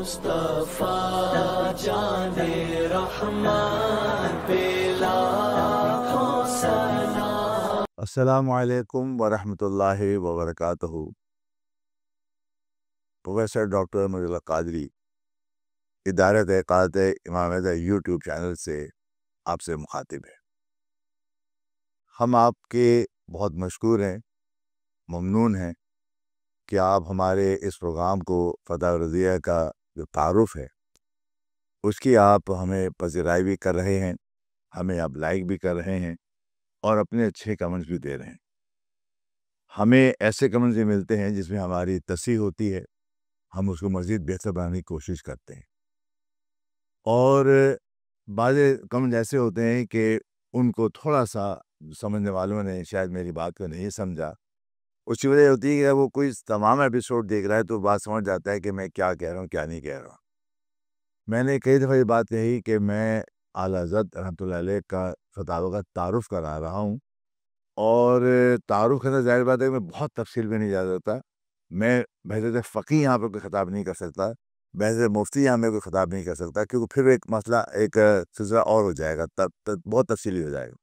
مصطفیٰ جان رحمان پہ لاکھوں سلام۔ السلام علیکم ورحمۃ اللہ وبرکاتہ۔ پروفیسر ڈاکٹر احمد اللہ قادری ادارہ تحقیقات امام اہمدیہ یوٹیوب چینل سے آپ سے مخاطب ہے۔ ہم آپ کے بہت مشکور ہیں، ممنون ہیں کہ آپ ہمارے اس پروگرام کو فتح رضیہ کا جو تعارف ہے اس کی آپ ہمیں پذیرائی بھی کر رہے ہیں، ہمیں آپ لائک بھی کر رہے ہیں اور اپنے اچھے کمنٹس بھی دے رہے ہیں۔ ہمیں ایسے کمنٹس بھی ملتے ہیں جس میں ہماری تصحیح ہوتی ہے، ہم اس کو مزید بہتر بنانے کی کوشش کرتے ہیں، اور بعض کمنٹ ایسے ہوتے ہیں کہ ان کو تھوڑا سا سمجھنے والوں نے شاید میری بات کو نہیں سمجھا۔ اس کی وجہ ہوتی ہے کہ وہ کوئی تمام ایپیسوڈ دیکھ رہا ہے تو بات سمجھ جاتا ہے کہ میں کیا کہہ رہا ہوں کیا نہیں کہہ رہا ہوں۔ میں نے کئی دفعہ یہ بات کہی کہ میں اعلیٰ حضرت رحمۃ اللہ علیہ کا فتاوی کا تعارف کرا رہا ہوں، اور تعارف کے اندر ظاہر بات ہے کہ میں بہت تفصیل میں نہیں جا سکتا۔ میں بحیثیت فقیہ یہاں پہ کوئی خطاب نہیں کر سکتا، بحیثیت مفتی یہاں میں کوئی خطاب نہیں کر سکتا، کیونکہ پھر ایک مسئلہ ایک سلسلہ اور ہو جائے گا، تب بہت تفصیلی ہو جائے گا۔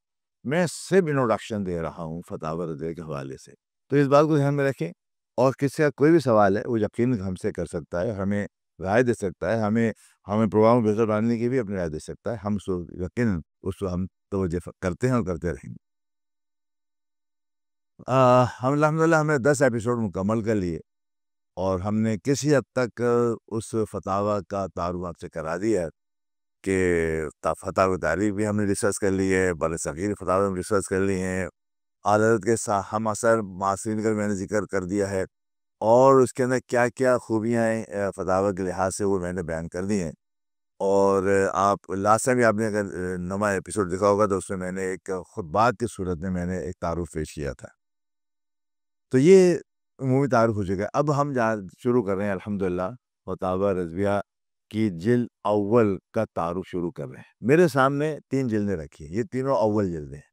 میں صرف انٹروڈکشن دے رہا ہوں فتاوی رضیہ کے حوالے سے، تو اس بات کو دھیان میں رکھیں۔ اور کسی کا کوئی بھی سوال ہے وہ یقیناً ہم سے کر سکتا ہے، ہمیں رائے دے سکتا ہے، ہمیں پروگرام بہتر بنانے کی بھی اپنی رائے دے سکتا ہے۔ ہم یقیناً اس کو ہم توجہ کرتے ہیں اور کرتے رہیں گے۔ ہم الحمدللہ ہم نے 10 ایپیسوڈ مکمل کر لیے، اور ہم نے کسی حد تک اس فتاوی کا تعارف آپ سے کرا دیا ہے کہ فتاوی تاریخ بھی ہم نے ریسرچ کر لی ہے، بر صغیر فتاوی ہم ریسرچ کر لی ہیں، اعلیٰ حضرت کے ہم اثر معاصرین کا میں نے ذکر کر دیا ہے، اور اس کے اندر کیا کیا خوبیاں ہیں فتاوی کے لحاظ سے وہ میں نے بیان کر دی ہیں۔ اور آپ لاسٹ ٹائم بھی آپ نے اگر نواں ایپیسوڈ دیکھا ہوگا تو اس میں میں نے ایک خطبات کی صورت میں میں نے ایک تعارف پیش کیا تھا، تو یہ عمومی تعارف ہو چکا ہے۔ اب ہم شروع کر رہے ہیں الحمدللہ فتاوی رضویہ کی جلد اول کا تعارف شروع کر رہے ہیں۔ میرے سامنے 3 جلدیں رکھی ہیں، یہ تینوں اول جلدیں ہیں۔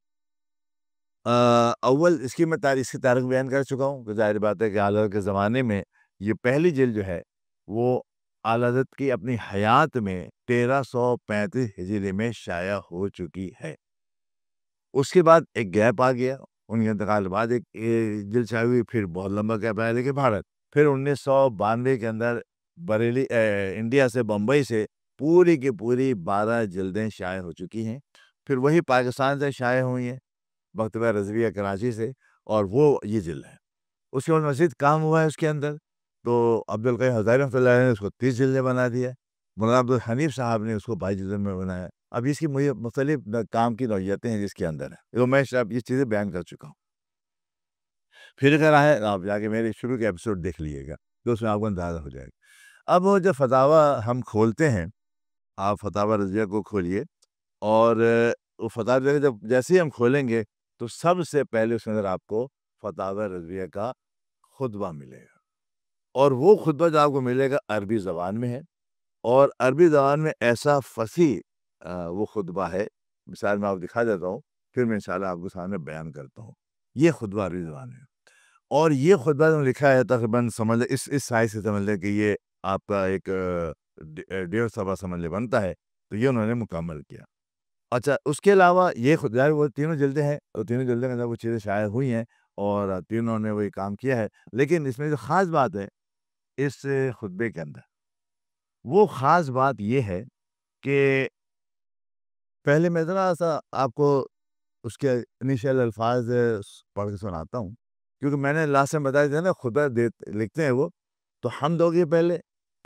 اول اس کی میں اس کی تاریخ بیان کر چکا ہوں کہ ظاہر بات ہے کہ اعلیٰ حضرت کے زمانے میں یہ پہلی جلد جو ہے وہ اعلیٰ حضرت کی اپنی حیات میں 1335 ہجری میں شائع ہو چکی ہے۔ اس کے بعد ایک گیپ آ گیا، ان کے انتقال کے بعد ایک جلد شائع ہوئی، پھر بہت لمبا گیپ آیا، لیکن بھارت پھر 1992 کے اندر بریلی انڈیا سے بمبئی سے پوری کی پوری 12 جلدیں شائع ہو چکی ہیں۔ پھر وہی پاکستان سے شائع ہوئی ہیں، مکتبہ رضویہ کراچی سے، اور وہ یہ جلد ہے۔ اس کے بعد مزید کام ہوا ہے اس کے اندر، تو عبدالقیوم ہزاری رحمۃ اللہ علیہ نے اس کو 30 جلدیں بنا دیا، مولانا عبدالحنیف صاحب نے اس کو 22 جلدوں میں بنایا۔ اب اس کی مختلف کام کی نوعیتیں ہیں جس کے اندر ہے، تو میں اب یہ چیزیں بیان کر چکا ہوں۔ پھر اگر آئے آپ جا کے میرے شروع کے ایپیسوڈ دیکھ لیے گا تو اس میں آپ کو اندازہ ہو جائے گا۔ اب وہ جو فتاوی ہم کھولتے ہیں، آپ فتاوی رضویہ کو کھولیے، اور وہ فتاوی رضویہ جب جیسے ہی ہم کھولیں گے تو سب سے پہلے اس کے اندر آپ کو فتاوی رضویہ کا خطبہ ملے گا، اور وہ خطبہ جو آپ کو ملے گا عربی زبان میں ہے، اور عربی زبان میں ایسا فصیح وہ خطبہ ہے، مثال میں آپ دکھا دیتا ہوں، پھر میں انشاءاللہ آپ کو سامنے بیان کرتا ہوں۔ یہ خطبہ عربی زبان ہے، اور یہ خطبہ جو لکھا ہے تقریباً سمجھ لیں اس سائز سے سمجھ لیں کہ یہ آپ کا ایک 1.5 صفحہ سمجھ لیں بنتا ہے، تو یہ انہوں نے مکمل کیا۔ اچھا، اس کے علاوہ یہ خطبہ وہ تینوں جلدیں ہیں، اور تینوں جلدیں کے اندر وہ چیزیں شائع ہوئی ہیں، اور تینوں نے وہی کام کیا ہے، لیکن اس میں جو خاص بات ہے اس خطبے کے اندر، وہ خاص بات یہ ہے کہ پہلے میں ذرا سا آپ کو اس کے انیشیل الفاظ پڑھ کے سناتا ہوں، کیونکہ میں نے لاسٹ میں بتایا تھا نا، خطبہ لکھتے ہیں وہ تو حمد ہوگی پہلے،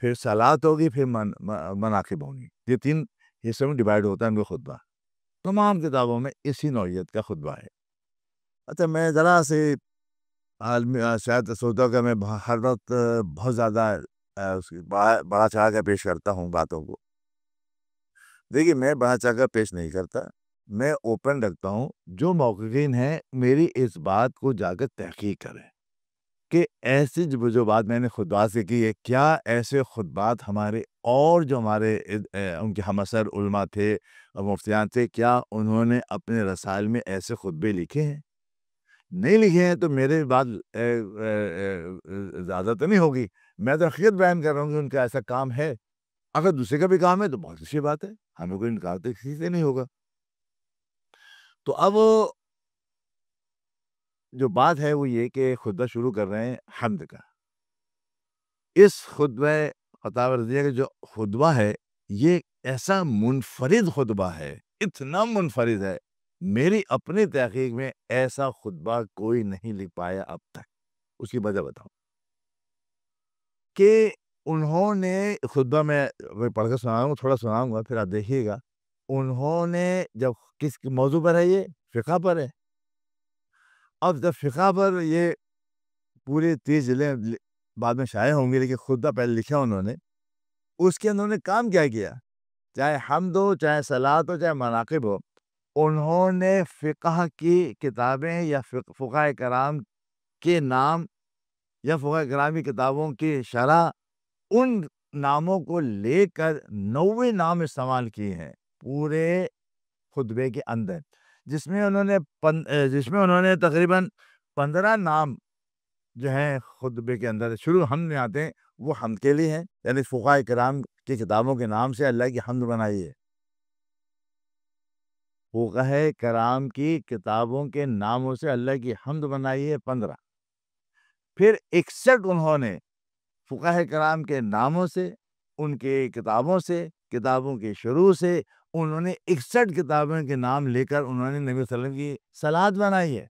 پھر صلاۃ ہوگی، پھر مناقب ہوں گی، یہ 3 حصوں میں ڈیوائیڈ ہوتا ہے ان کا خطبہ۔ تمام کتابوں میں اسی نوعیت کا خطبہ ہے۔ اچھا، میں ذرا سے عالمی شاید سوچتا ہوں کہ میں ہر وقت بہت زیادہ بڑا چڑھا کر پیش کرتا ہوں باتوں کو۔ دیکھیے، میں بڑا چڑھا کر پیش نہیں کرتا، میں اوپن رکھتا ہوں، جو موقعین ہیں میری اس بات کو جا کر تحقیق کریں کہ ایسی جو بات میں نے خطبات سے کی ہے، کیا ایسے خطبات ہمارے اور جو ہمارے ان کے ہم اثر علماء تھے اور مفتیان تھے، کیا انہوں نے اپنے رسائل میں ایسے خطبے لکھے ہیں؟ نہیں لکھے ہیں تو میرے بات زیادہ تو نہیں ہوگی، میں تو حقیقت بیان کر رہا ہوں کہ ان کا ایسا کام ہے، اگر دوسرے کا بھی کام ہے تو بہت اچھی بات ہے، ہمیں کوئی انکار تو کسی سے نہیں ہوگا۔ تو اب جو بات ہے وہ یہ کہ خطبہ شروع کر رہے ہیں حمد کا۔ اس خطبہ خطاب رضیہ کا جو خطبہ ہے یہ ایسا منفرد خطبہ ہے، اتنا منفرد ہے، میری اپنی تحقیق میں ایسا خطبہ کوئی نہیں لکھ پایا اب تک۔ اس کی وجہ بتاؤں کہ انہوں نے خطبہ میں پڑھ کر سناؤں گا، تھوڑا سناؤں گا، پھر آپ دیکھیے گا۔ انہوں نے جب کس موضوع پر ہے، یہ فقہ پر ہے۔ اب جب فقہ پر یہ پورے 30 جلدیں بعد میں شائع ہوں گے، لیکن خطبہ پہلے لکھا انہوں نے، اس کے انہوں نے کام کیا کیا، چاہے حمد ہو، چاہے صلاۃ ہو، چاہے مناقب ہو، انہوں نے فقہ کی کتابیں یا فقہاء کرام کے نام یا فقہاء کرام کی کتابوں کی شرح، ان ناموں کو لے کر 90 نام استعمال کیے ہیں پورے خطبے کے اندر، جس میں انہوں نے تقریباً 15 نام جو ہیں خطبے کے اندر شروع حمد میں آتے ہیں، وہ حمد کے لیے ہیں، یعنی فقہاء کرام کی کتابوں کے نام سے اللہ کی حمد بنائی ہے۔ فقہاء کرام کی کتابوں کے ناموں سے اللہ کی حمد بنائی ہے 15۔ پھر 61 انہوں نے فقہاء کرام کے ناموں سے، ان کے کتابوں سے، کتابوں کے شروع سے، انہوں نے 61 کتابوں کے نام لے کر انہوں نے نبی صلی اللہ علیہ وسلم کی صلاۃ بنائی ہے۔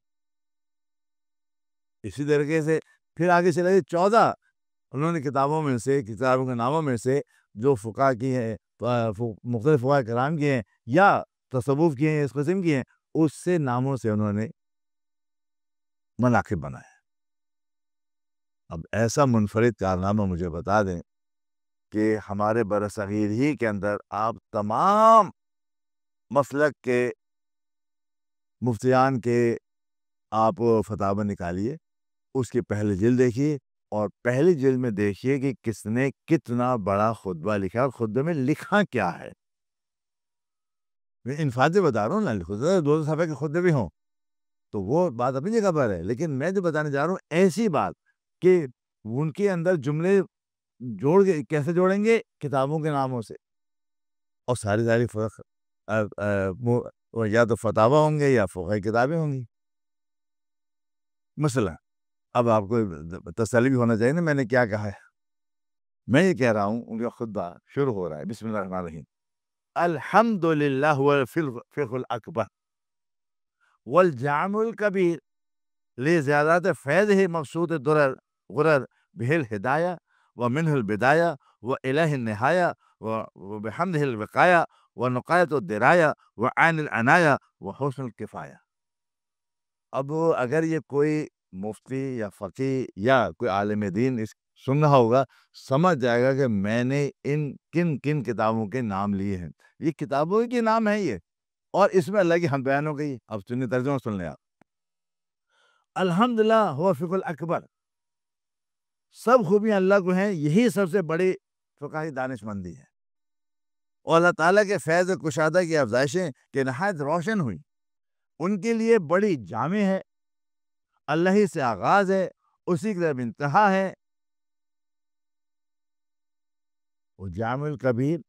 اسی طریقے سے پھر آگے چلے 14 انہوں نے کتابوں میں سے، کتابوں کے ناموں میں سے جو فقہ کی ہیں، مختلف فقہاء کرام کی ہیں یا تصوف کی ہیں، اس قسم کی ہیں، اس سے ناموں سے انہوں نے مناقب بنایا۔ اب ایسا منفرد کارنامہ مجھے بتا دیں کہ ہمارے برصغیر ہی کے اندر آپ تمام مسلک کے مفتیان کے آپ فتاوی نکالیے، اس کی پہلی جلد دیکھیے، اور پہلی جلد میں دیکھیے کہ کس نے کتنا بڑا خطبہ لکھا اور خطبے میں لکھا کیا ہے۔ میں انفرادی بتا رہا ہوں نا، خطبہ 2 صفحے کے خطبے بھی ہوں تو وہ بات اپنی جگہ پر ہے، لیکن میں جو بتانے جا رہا ہوں ایسی بات کہ ان کے اندر جملے جوڑ کے کیسے جوڑیں گے، کتابوں کے ناموں سے، اور ساری یا تو فتاوی ہوں گے یا فقہی کتابیں ہوں گی۔ مثلا اب آپ کو تسلی بھی ہونا چاہیے نا میں نے کیا کہا ہے۔ میں یہ کہہ رہا ہوں ان کا خطبہ شروع ہو رہا ہے، بسم اللہ الرحمن الرحیم، الحمد للہ والفقہ الاکبر والجامع الکبیر لزیادات فیضہ مقصود درر غرر بہ الہدایہ ومنہ البدایہ والہ النہایہ وبحمدہ الوقایہ ونقایۃ الدرایہ وعین العنایہ وحسن الکفایہ۔ اب اگر یہ کوئی مفتی یا فقیہ یا کوئی عالم دین اس سن رہا ہوگا، سمجھ جائے گا کہ میں نے ان کن کن کتابوں کے نام لیے ہیں، یہ کتابوں کے نام ہیں یہ، اور اس میں اللہ کی حمد بیان ہو گئی۔ اب سنیں، ترجمہ سن لیں آپ۔ الحمدللہ ہوا فقہ الاکبر، سب خوبیاں اللہ کو ہیں، یہی سب سے بڑی فقہی دانش مندی ہے، اور اللہ تعالیٰ کے فیض و کشادہ کی افزائشیں کہ نہایت روشن ہوئی، ان کے لیے بڑی جامع ہے، اللہ ہی سے آغاز ہے، اسی کی طرف انتہا ہے۔ وہ جامع الکبیر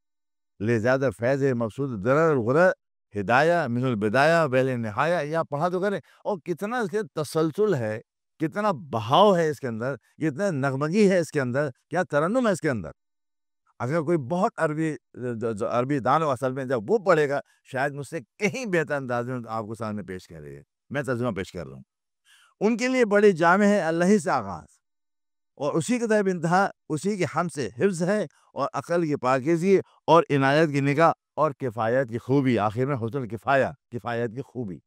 لزیادہ فیض مقصود درر الغرر ہدایہ من البدایہ ویل النہایہ، یا پڑھا تو کریں، اور کتنا اس کے تسلسل ہے، کتنا بہاؤ ہے اس کے اندر، کتنا نغمگی ہے اس کے اندر، کیا ترنم ہے اس کے اندر۔ اگر کوئی بہت عربی دان و اصل میں جب وہ پڑھے گا، شاید مجھ سے کہیں بہتر انداز میں آپ کو سامنے پیش کر رہی ہے، میں ترجمہ پیش کر رہا ہوں۔ ان کے لیے بڑی جامع ہے، اللہ ہی سے آغاز اور اسی کی طرف انتہا، اسی کے حمد سے حفظ ہے، اور عقل کی پاکیزگی اور عنایت کی نگاہ اور کفایت کی خوبی، آخر میں حسن الکفایہ، کفایت کی خوبی،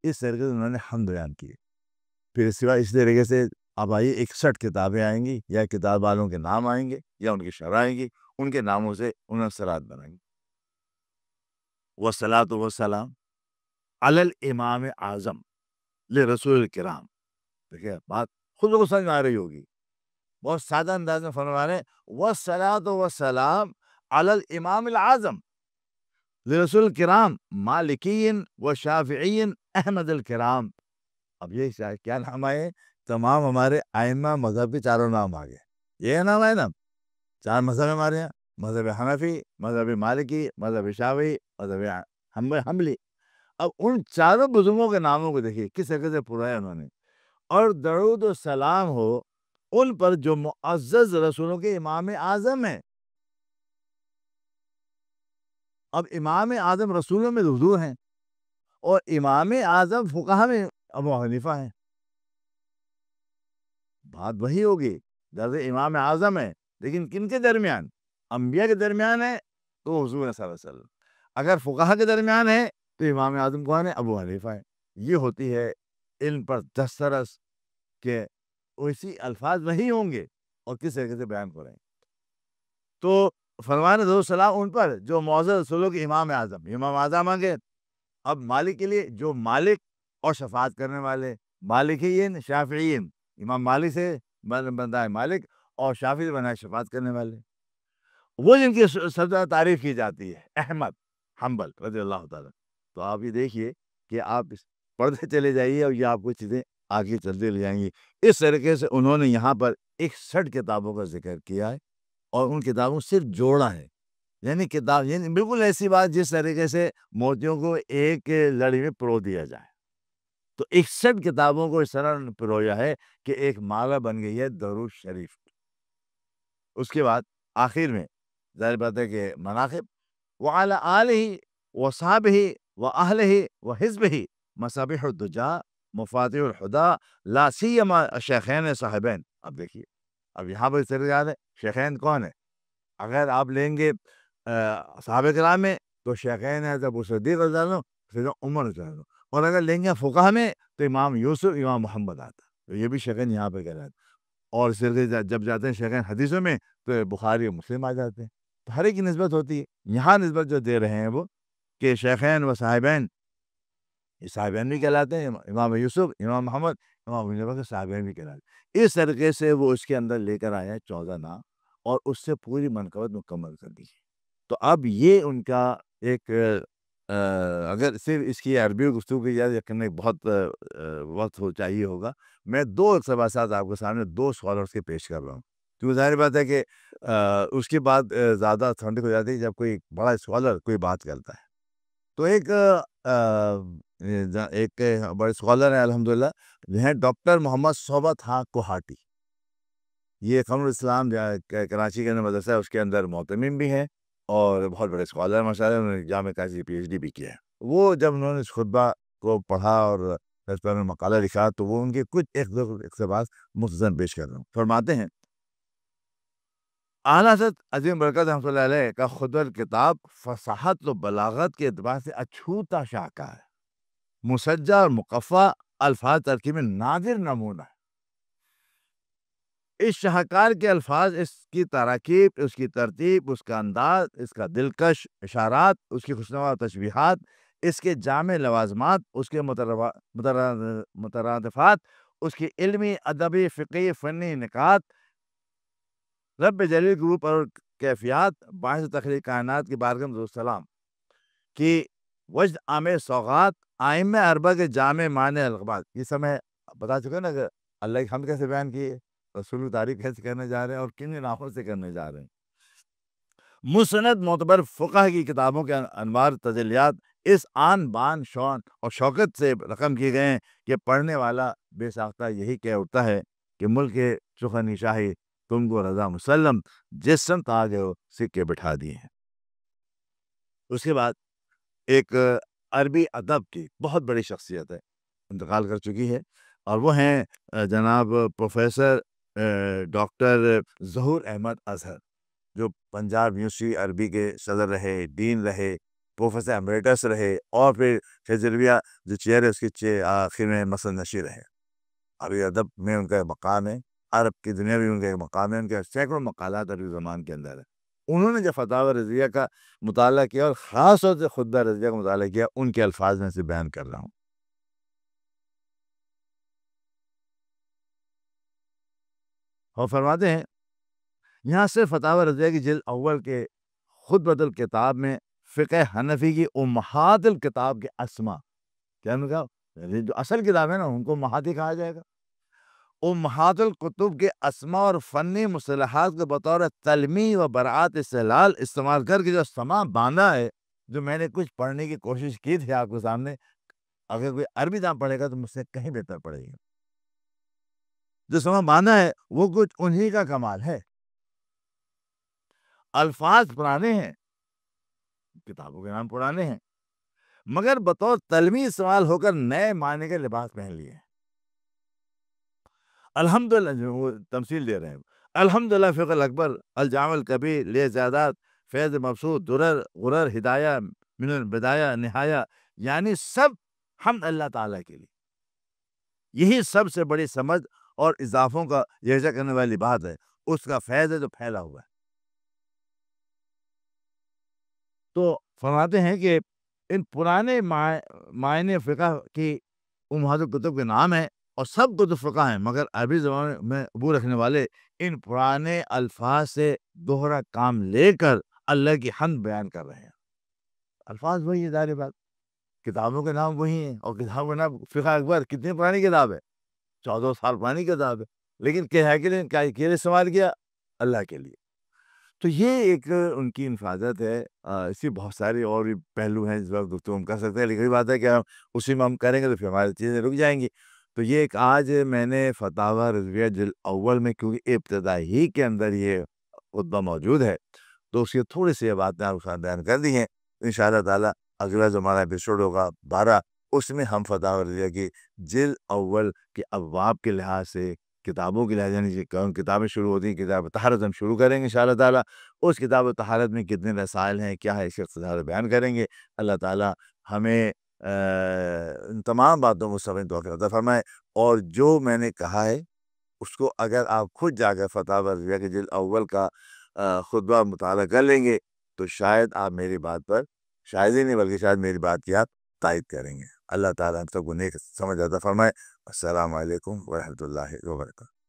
اس طریقے سے انہوں نے حمد بیان کی۔ پھر اس سوا اس طریقے سے اب آئیے 61 کتابیں آئیں گی، یا کتاب والوں کے نام آئیں گے یا ان کی شرح آئیں گی، ان کے ناموں سے انہوں نے صلاۃ بنائیں گی۔ والصلاۃ والسلام علی الامام اعظم لرسول الکرام۔ دیکھیے بات خود کو سمجھ میں آ رہی ہوگی، بہت سادہ انداز میں فرما رہے ہیں، والصلاۃ والسلام علی الامام الاعظم لرسول الکرام مالکی و شافعی احمد الکرام۔ اب یہ کیا نام آئے؟ تمام ہمارے ائمہ مذہب کے چاروں نام آ گئے، یہ نام ہے نا، 4 مذہب ہمارے یہاں، مذہب حنفی، مذہب مالکی، مذہب شافعی، مذہب حنبلی۔ اب ان چاروں بزرگوں کے ناموں کو دیکھیے کس طریقے سے پرایا انہوں نے، اور درود و سلام ہو ان پر جو معزز رسولوں کے امام اعظم ہیں۔ اب امام اعظم رسولوں میں حضور ہیں، اور امام اعظم فقہا میں ابو حنیفہ ہیں۔ بات وہی ہوگی، درجہ امام اعظم ہے، لیکن کن کے درمیان؟ انبیاء کے درمیان ہے تو حضور صلی اللہ علیہ وسلم، اگر فقہا کے درمیان ہے تو امام اعظم کون ہے؟ ابو حنیفہ ہے۔ یہ ہوتی ہے علم پر دسترس، کہ ویسی الفاظ وہی ہوں گے اور کس طریقے سے بیان کریں۔ تو فرمان درود السلام ان پر جو معزز رسولوں کے امام اعظم آگے۔ اب مالک کے لیے جو مالک اور شفاعت کرنے والے، مالکین شافعین، امام مالک سے بنتا ہے مالک، اور شافعی سے بنا ہے شفاعت کرنے والے، وہ جن کی سب سے زیادہ تعریف کی جاتی ہے، احمد حنبل رضی اللہ تعالیٰ۔ تو آپ یہ دیکھیے کہ آپ پڑھتے چلے جائیے اور یہ آپ کو چیزیں آگے چلتے لے جائیں گی۔ اس طریقے سے انہوں نے یہاں پر 61 کتابوں کا ذکر کیا ہے، اور ان کتابوں سے صرف جوڑا ہے، یعنی کتاب، یعنی بالکل ایسی بات جس طریقے سے موتیوں کو ایک لڑی میں پرو دیا جائے، تو 61 کتابوں کو اس طرح پرویا ہے کہ ایک مالا بن گئی ہے درود شریف۔ اس کے بعد آخر میں ظاہر بات ہے کہ مناقب وعلی آلہ وصحبہ واہلہ وحزبہ مصابیح الدجا مفاتیح الہدی لا سیما شیخین صاحبین۔ اب دیکھیے، اب یہاں پر اس طرح یاد ہے شیخین کون ہے؟ اگر آپ لیں گے صحابہ کرام میں تو شیخین ہے ابو صدیق رضی اللہ عنہ، سیدنا عمر رضی اللہ عنہ، اور اگر لیں گے فقہ میں تو امام یوسف، امام محمد آتا، تو یہ بھی شیخین یہاں پہ کہلاتے۔ اور اس طریقے سے جب جاتے ہیں شیخین حدیثوں میں تو بخاری اور مسلم آ جاتے ہیں، تو ہر ایک کی نسبت ہوتی ہے۔ یہاں نسبت جو دے رہے ہیں وہ کہ شیخین و صاحبین، یہ صاحبین بھی کہلاتے ہیں، امام یوسف، امام محمد، امام حنیفہ کے صاحبین بھی کہلاتے ہیں۔ اس طریقے سے وہ اس کے اندر لے کر آیا ہے 14 نام، اور اس سے پوری منقبت مکمل کر دی۔ تو اب یہ ان کا ایک اگر صرف اس کی عربی گفتگو کی جائے کرنے بہت وقت چاہیے ہوگا۔ میں 2 اقتباسات آپ کے سامنے 2 اسکالرس کے پیش کر رہا ہوں، کیونکہ ظاہر بات ہے کہ اس کے بعد زیادہ اتھینٹک ہو جاتی ہے جب کوئی بڑا اسکالر کوئی بات کرتا ہے۔ تو ایک بڑے اسکالر ہیں الحمدللہ، جو ہیں ڈاکٹر محمد صحبت ہاں کوہاٹی۔ یہ قمر اسلام کراچی کے اندر مدرسہ ہے، اس کے اندر محتمم بھی ہیں، اور بہت بڑے اسکالر ماشاءاللہ، انہوں نے جامعہ کراچی پی ایچ ڈی بھی کیا ہے۔ وہ جب انہوں نے اس خطبہ کو پڑھا اور اس پر مقالہ لکھا، تو وہ ان کے کچھ ایک دو اقتباس مختصراً پیش کر رہا ہوں۔ فرماتے ہیں اعلیٰ حضرت عظیم برکت رحمۃ اللہ علیہ کا خطبہ کتاب فصاحت و بلاغت کے اعتبار سے اچھوتا شاہکار ہے، مسجع اور مقفع الفاظ ترکیب میں نادر نمونہ ہے۔ اس شاہکار کے الفاظ، اس کی تراکیب، اس کی ترتیب، اس کا انداز، اس کا دلکش اشارات، اس کی خوشنما تشبیہات، اس کے جامع لوازمات، اس کے مترادفات، اس کی علمی، ادبی، فقہی، فنی نکات، رب جلیل کے روپ اور کیفیات، باعث تخلیق کائنات کی بارگاہ میں السلام کی وجد آمیز سوغات، ائمہ اربعہ کے جامع معنی الغبات۔ یہ سب میں بتا چکا نا کہ اللہ کی حمد کیسے بیان کی ہے، رسول کی تعریف کیسے کرنے جا رہے ہیں، اور کن ناموں سے کرنے جا رہے ہیں۔ مسند معتبر فقہ کی کتابوں کے انوار تجلیات اس آن بان شان اور شوکت سے رقم کیے گئے ہیں کہ پڑھنے والا بے ساختہ یہی کہہ اٹھتا ہے کہ ملک سخنی شاہی تم کو رضا مسلم، جس سمت آ گئے ہو سکے بٹھا دیے ہیں۔ اس کے بعد ایک عربی ادب کی بہت بڑی شخصیت ہے، انتقال کر چکی ہے، اور وہ ہیں جناب پروفیسر ڈاکٹر ظہور احمد اظہر، جو پنجاب یونیورسٹی عربی کے صدر رہے، ڈین رہے، پروفیسر ایمریٹس رہے، اور پھر خضرویہ جو چیئر ہے اس کی آخر میں مسند نشیر رہے۔ عربی ادب میں ان کا مقام ہے، عرب کی دنیا میں ان کا ایک مقام ہے، ان کے سینکڑوں مقالات عربی زبان کے اندر ہے۔ انہوں نے جو فتاوی رضویہ کا مطالعہ کیا، اور خاص طور سے خطبہ رضویہ کا مطالعہ کیا، ان کے الفاظ میں سے بیان کر رہا ہوں۔ اور فرماتے ہیں یہاں سے فتاوی رضویہ کی جلد اول کے خطبۃ الکتاب میں فقہ حنفی کی امہات الکتاب کے اسما، کیا ان کا جو اصل کتاب ہے نا ان کو امہات ہی کہا جائے گا، امہات الکتب کے اسماء اور فنی مصطلحات کو بطور تلمیح و برات استحلال استعمال کر کے جو سما باندھا ہے، جو میں نے کچھ پڑھنے کی کوشش کی تھی آپ کے سامنے، اگر کوئی عربی نہ پڑھے گا تو مجھ سے کہیں بہتر پڑھے گا۔ جو سما باندھا ہے وہ کچھ انہی کا کمال ہے۔ الفاظ پرانے ہیں، کتابوں کے نام پرانے ہیں، مگر بطور تلمیح استعمال ہو کر نئے معنی کے لباس پہن لیے۔ الحمدللہ، جو وہ تمثیل دے رہے ہیں، الحمدللہ فقہ الاکبر، الجامع الکبیر، لے زیادات، فیض مبسوط، درر غرر، ہدایہ من البدایہ نہایہ، یعنی سب حمد اللہ تعالیٰ کے لیے۔ یہی سب سے بڑی سمجھ اور اضافوں کا یکجا کرنے والی بات ہے، اس کا فیض ہے جو پھیلا ہوا ہے۔ تو فرماتے ہیں کہ ان پرانے معنی فقہ کی امہات الکتب کے نام ہیں، اور سب کتب فقہ ہیں، مگر عربی زبان میں عبور رکھنے والے ان پرانے الفاظ سے دوہرا کام لے کر اللہ کی حمد بیان کر رہے ہیں۔ الفاظ وہی ہے، ظاہر بات، کتابوں کے نام وہی ہیں، اور کتابوں کا نام فقہ اکبر کتنی پرانی کتاب ہے، 14 سال پرانی کتاب ہے، لیکن کیا کے لیے استعمال کیا؟ اللہ کے لیے۔ تو یہ ایک ان کی انفرادت ہے۔ اسی بہت سارے اور بھی پہلو ہیں جس پر گفتگو ہم کر سکتے ہیں، لیکن یہ بات ہے کہ اسی میں ہم کریں گے تو پھر ہماری چیزیں رک جائیں گی۔ تو یہ ایک آج میں نے فتاویٰ رضویہ جلد اول میں، کیونکہ ابتدائی کے اندر یہ خطبہ موجود ہے، تو اس کی تھوڑی سی باتیں آپ کے ساتھ بیان کر دی ہیں۔ انشاءاللہ تعالیٰ اگلا جو ہمارا ایپیسوڈ ہوگا 12، اس میں ہم فتاویٰ رضویہ کی جلد اول کے ابواب کے لحاظ سے، کتابوں کے لحاظ، یعنی کون کتابیں شروع ہوتی ہیں، کتاب طہارت ہم شروع کریں گے انشاءاللہ تعالیٰ۔ اس کتاب طہارت میں کتنے رسائل ہیں، کیا ہے، اس کے اختصار بیان کریں گے۔ اللہ تعالیٰ ہمیں ان تمام باتوں کو سمجھنے توفیق عطا فرمائے، اور جو میں نے کہا ہے اس کو اگر آپ خود جا کر فتاویٰ رضویہ کے جلد اول کا خطبہ مطالعہ کر لیں گے تو شاید آپ میری بات پر، شاید ہی نہیں بلکہ شاید میری بات کی آپ تائید کریں گے۔ اللہ تعالیٰ ہم سب کو نیک سمجھ عطا فرمائے۔ السلام علیکم ورحمۃ اللہ وبرکاتہ۔